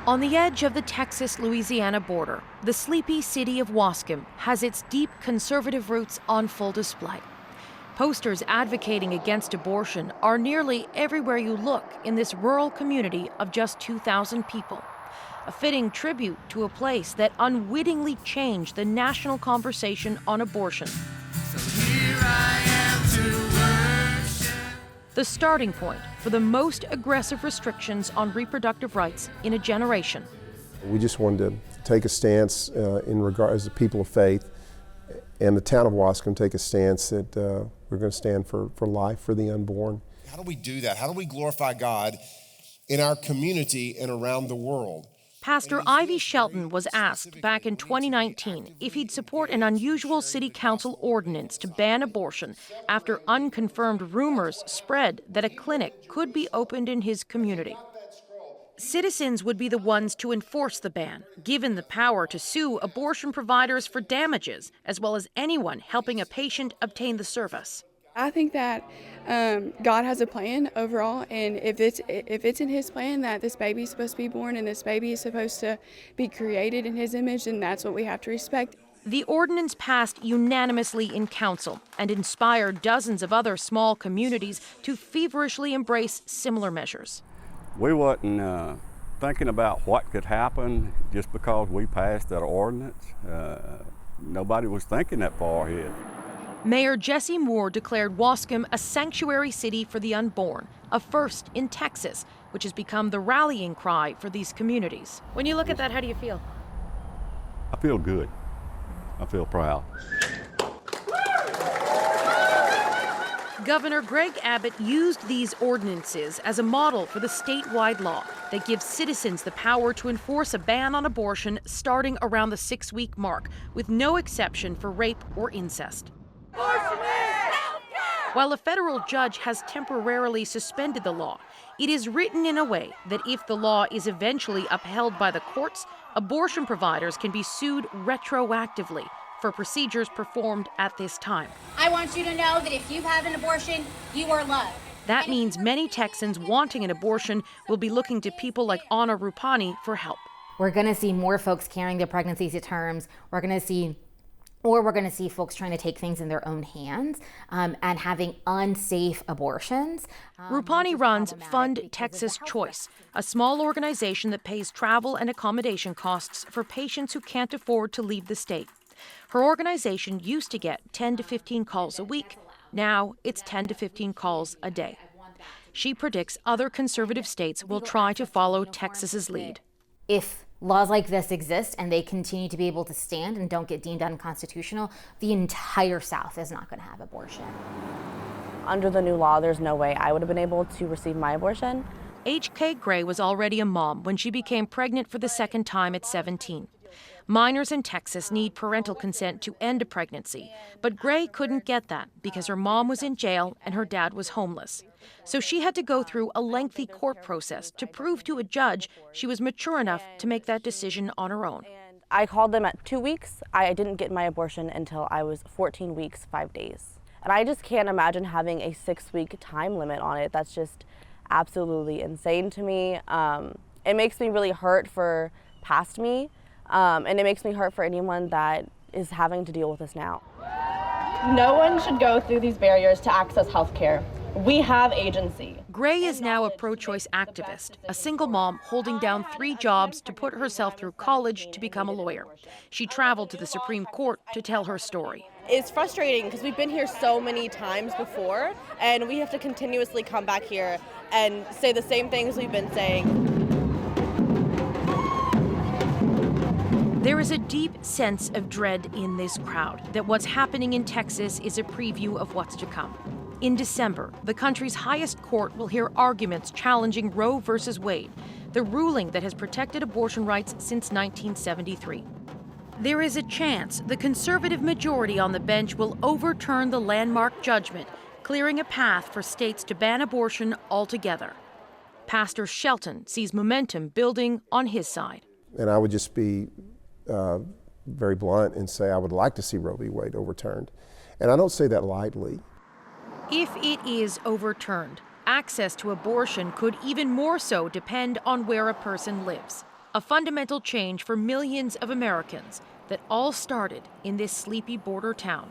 On the edge of the Texas-Louisiana border, the sleepy city of Waskom has its deep conservative roots on full display. Posters advocating against abortion are nearly everywhere you look in this rural community of just 2,000 people. A fitting tribute to a place that unwittingly changed the national conversation on abortion. So here I am to worship. The starting point for the most aggressive restrictions on reproductive rights in a generation. We just wanted to take a stance in regard as the people of faith, and the town of Waskom take a stance that we're going to stand for life for the unborn. How do we do that? How do we glorify God in our community and around the world? Pastor Ivy Shelton was asked back in 2019 if he'd support an unusual city council ordinance to ban abortion after unconfirmed rumors spread that a clinic could be opened in his community. Citizens would be the ones to enforce the ban, given the power to sue abortion providers for damages, as well as anyone helping a patient obtain the service. I think that God has a plan overall, and if it's in His plan that this baby is supposed to be born and this baby is supposed to be created in His image, then that's what we have to respect. The ordinance passed unanimously in council and inspired dozens of other small communities to feverishly embrace similar measures. We wasn't thinking about what could happen just because we passed that ordinance. Nobody was thinking that far ahead. Mayor Jesse Moore declared Waskom a sanctuary city for the unborn, a first in Texas, which has become the rallying cry for these communities. When you look at that, how do you feel? I feel good. I feel proud. Governor Greg Abbott used these ordinances as a model for the statewide law that gives citizens the power to enforce a ban on abortion starting around the 6-week mark, with no exception for rape or incest. While a federal judge has temporarily suspended the law, it is written in a way that if the law is eventually upheld by the courts, abortion providers can be sued retroactively for procedures performed at this time. I want you to know that if you have an abortion, you are loved. That means many Texans wanting an abortion will be looking to people like Anna Rupani for help. We're going to see more folks carrying their pregnancies to terms. We're going to see folks trying to take things in their own hands and having unsafe abortions. Rupani runs Fund Texas Choice, a small organization that pays travel and accommodation costs for patients who can't afford to leave the state. Her organization used to get 10 to 15 calls a week. Now it's 10 to 15 calls a day. She predicts other conservative states will try to follow Texas's lead. If laws like this exist and they continue to be able to stand and don't get deemed unconstitutional, the entire South is not going to have abortion. Under the new law, there's no way I would have been able to receive my abortion. H.K. Gray was already a mom when she became pregnant for the second time at 17. Minors in Texas need parental consent to end a pregnancy, but Gray couldn't get that because her mom was in jail and her dad was homeless. So she had to go through a lengthy court process to prove to a judge she was mature enough to make that decision on her own. I called them at 2 weeks. I didn't get my abortion until I was 14 weeks, 5 days. And I just can't imagine having a 6-week time limit on it. That's just absolutely insane to me. It makes me really hurt for past me. And it makes me hurt for anyone that is having to deal with this now. No one should go through these barriers to access health care. We have agency. Gray is now a pro-choice activist, a single mom holding down 3 jobs to put herself through college to become a lawyer. She traveled to the Supreme Court to tell her story. It's frustrating because we've been here so many times before, and we have to continuously come back here and say the same things we've been saying. There is a deep sense of dread in this crowd that what's happening in Texas is a preview of what's to come. In December, the country's highest court will hear arguments challenging Roe v. Wade, the ruling that has protected abortion rights since 1973. There is a chance the conservative majority on the bench will overturn the landmark judgment, clearing a path for states to ban abortion altogether. Pastor Shelton sees momentum building on his side. And I would just be very blunt and say I would like to see Roe v. Wade overturned. And I don't say that lightly. If it is overturned, access to abortion could even more so depend on where a person lives. a fundamental change for millions of Americans that all started in this sleepy border town.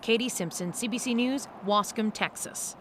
Katie Simpson, CBC News, Wascom, Texas.